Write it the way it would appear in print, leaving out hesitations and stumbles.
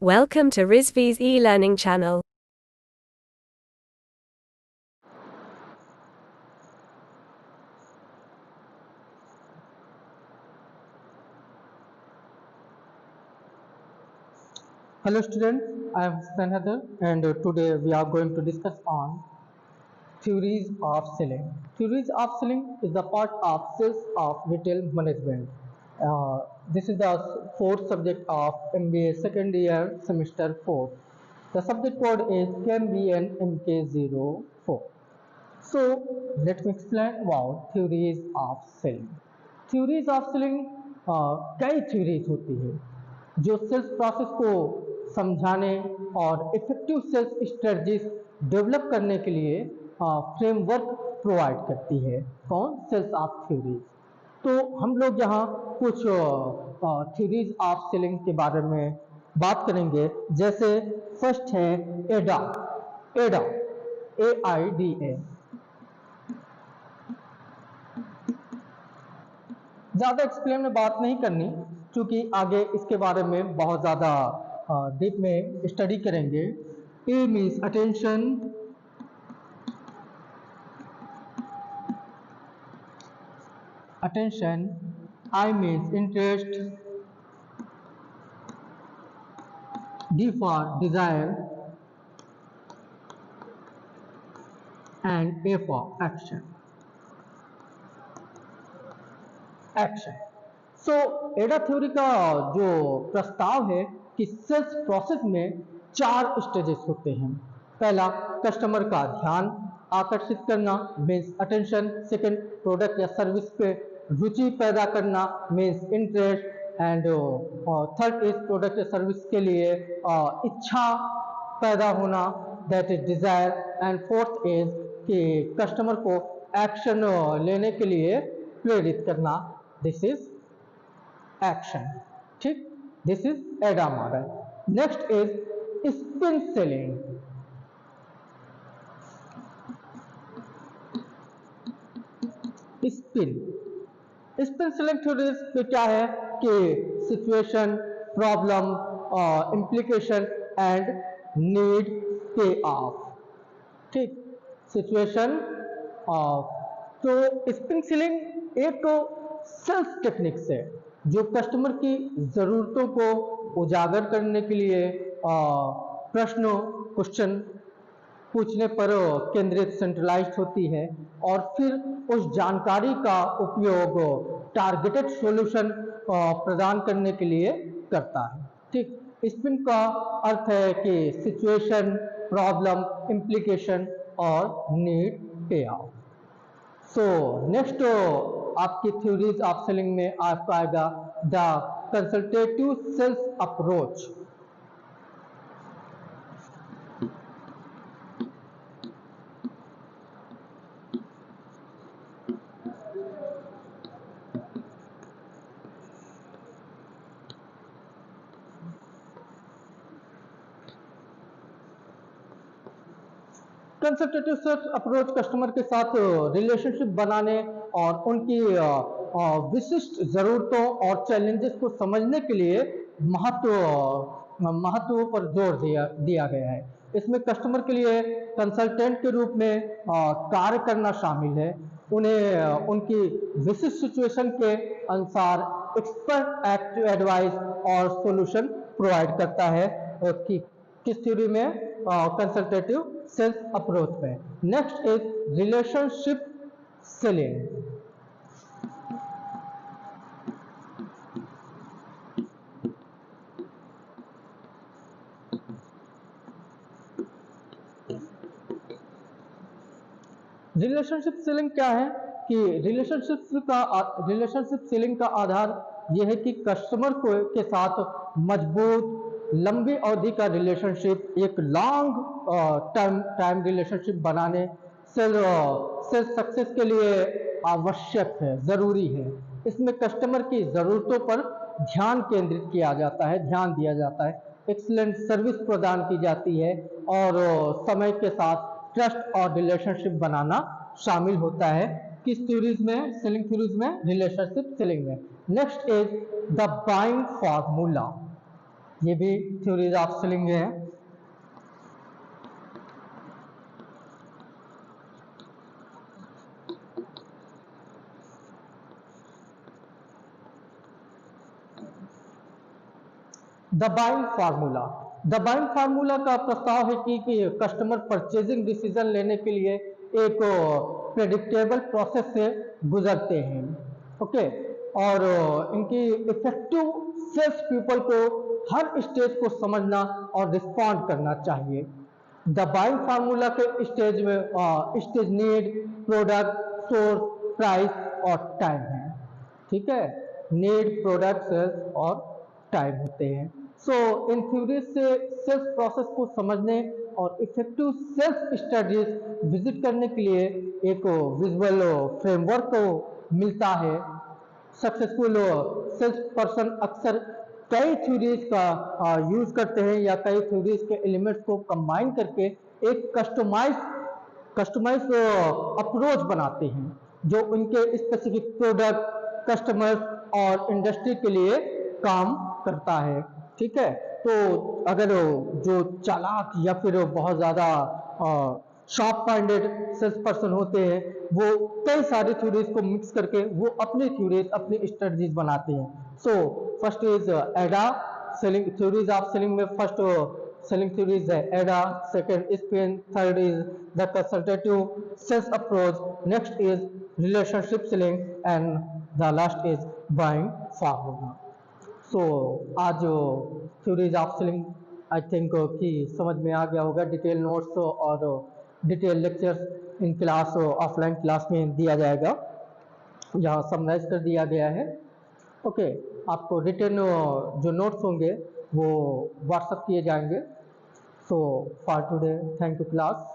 Welcome to Rizvi's e-learning channel. Hello students, I am Sanhadar and today we are going to discuss on theories of selling. Theories of selling is the part of sales of retail management. This is the fourth subject of MBA second year semester 4. The subject code is KMBN MK04. So let me explain about theories of selling. Theories of selling कई theories होती है जो sales process को समझाने और effective sales strategies develop करने के लिए फ्रेमवर्क प्रोवाइड करती है। कौन? Sales of theories. तो हम लोग यहाँ कुछ थ्योरीज ऑफ सेलिंग के बारे में बात करेंगे। जैसे फर्स्ट है एडा। एडा AIDA। ज़्यादा एक्सप्लेन में बात नहीं करनी क्योंकि आगे इसके बारे में बहुत ज़्यादा डीप में स्टडी करेंगे। A means attention, attention. I means interest, D for desire and A for action. Action. So AIDA theory का जो प्रस्ताव है कि सेल्स प्रोसेस में 4 स्टेजेस होते हैं। पहला, कस्टमर का ध्यान आकर्षित करना मीन्स अटेंशन। सेकंड, प्रोडक्ट या सर्विस पे रुचि पैदा करना means interest. And third is product या सर्विस के लिए इच्छा पैदा होना that is desire. And fourth is कि कस्टमर को एक्शन लेने के लिए प्रेरित करना, दिस इज एक्शन। ठीक, दिस इज एडा model. Next is spin selling. Spin spin selling theory पे क्या है कि situation, problem, implication and need पे ऑफ। ठीक, सिचुएशन। तो स्पिन सेलिंग एक सेल्स टेक्निक्स है जो कस्टमर की ज़रूरतों को उजागर करने के लिए प्रश्नों, क्वेश्चन पूछने पर केंद्रित सेंट्रलाइज्ड होती है और फिर उस जानकारी का उपयोग टारगेटेड सॉल्यूशन प्रदान करने के लिए करता है। ठीक, स्पिन का अर्थ है कि सिचुएशन, प्रॉब्लम, इम्प्लीकेशन और need pay out. So next आपकी थ्योरीज ऑफ सेलिंग में आपका आएगा the consultative sales approach. Consultative sales approach customer के साथ रिलेशनशिप बनाने और उनकी विशिष्ट ज़रूरतों और चैलेंजेस को समझने के लिए महत्व पर जोर दिया गया है। इसमें कस्टमर के लिए कंसल्टेंट के रूप में कार्य करना शामिल है। उन्हें उनकी विशिष्ट सिचुएशन के अनुसार एक्सपर्ट एडवाइस और सॉल्यूशन प्रोवाइड करता है कि किस थ्योरी में, कंसल्टेटिव सेल्स अप्रोच में। Next is relationship selling. Relationship selling क्या है कि रिलेशनशिप सेलिंग का आधार यह है कि कस्टमर को के साथ मजबूत लंबी अवधि का रिलेशनशिप, एक लॉन्ग टाइम रिलेशनशिप बनाने सेल्स सक्सेस के लिए आवश्यक है, ज़रूरी है। इसमें कस्टमर की ज़रूरतों पर ध्यान केंद्रित किया जाता है, ध्यान दिया जाता है, एक्सीलेंट सर्विस प्रदान की जाती है और समय के साथ ट्रस्ट और रिलेशनशिप बनाना शामिल होता है। किस थ्योरीज में? सेलिंग थ्योरीज में, रिलेशनशिप सेलिंग में। Next is the buying formula. ये भी थ्योरीज ऑफ सेलिंग है। The buying formula. The buying formula का प्रस्ताव है कि कस्टमर परचेजिंग डिसीजन लेने के लिए एक प्रेडिक्टेबल प्रोसेस से गुजरते हैं। ओके, और इनकी इफेक्टिव सेल्स पीपल को हर स्टेज को समझना और रिस्पॉन्ड करना चाहिए। द बाइंग फार्मूला के स्टेज में stage need, product, source, price और टाइम है। ठीक है, नीड, प्रोडक्ट, सेल्स और टाइम होते हैं। सो इन थ्योरीज से सेल्स प्रोसेस को समझने और इफेक्टिव सेल्स स्ट्रेटजीज विजिट करने के लिए एक विजुअल फ्रेमवर्क मिलता है। सक्सेसफुल सेल्स पर्सन अक्सर कई थ्योरीज का यूज करते हैं या कई थ्योरीज के एलिमेंट्स को कंबाइन करके एक कस्टमाइज अप्रोच बनाते हैं जो उनके स्पेसिफिक प्रोडक्ट, कस्टमर्स और इंडस्ट्री के लिए काम करता है। ठीक है, तो अगर जो चालाक या फिर बहुत ज़्यादा शॉर्प माइंडेड सेल्स पर्सन होते हैं वो कई सारी थ्योरीज को मिक्स करके वो अपनी थ्योरीज, अपनी स्ट्रेटजीज बनाते हैं। So first is AIDA selling theories of selling में फर्स्ट सेलिंग थ्योरीज है AIDA, second SPIN, third is the consultative sales approach, next is relationship selling and the last is buying formula. So आज theories of selling I think कि समझ में आ गया होगा। Detail notes और detail lectures in class offline class में दिया जाएगा, यहाँ समराइज कर दिया गया है। ओके, आपको रिटर्न जो नोट्स होंगे वो व्हाट्सएप किए जाएंगे। So for today thank you class.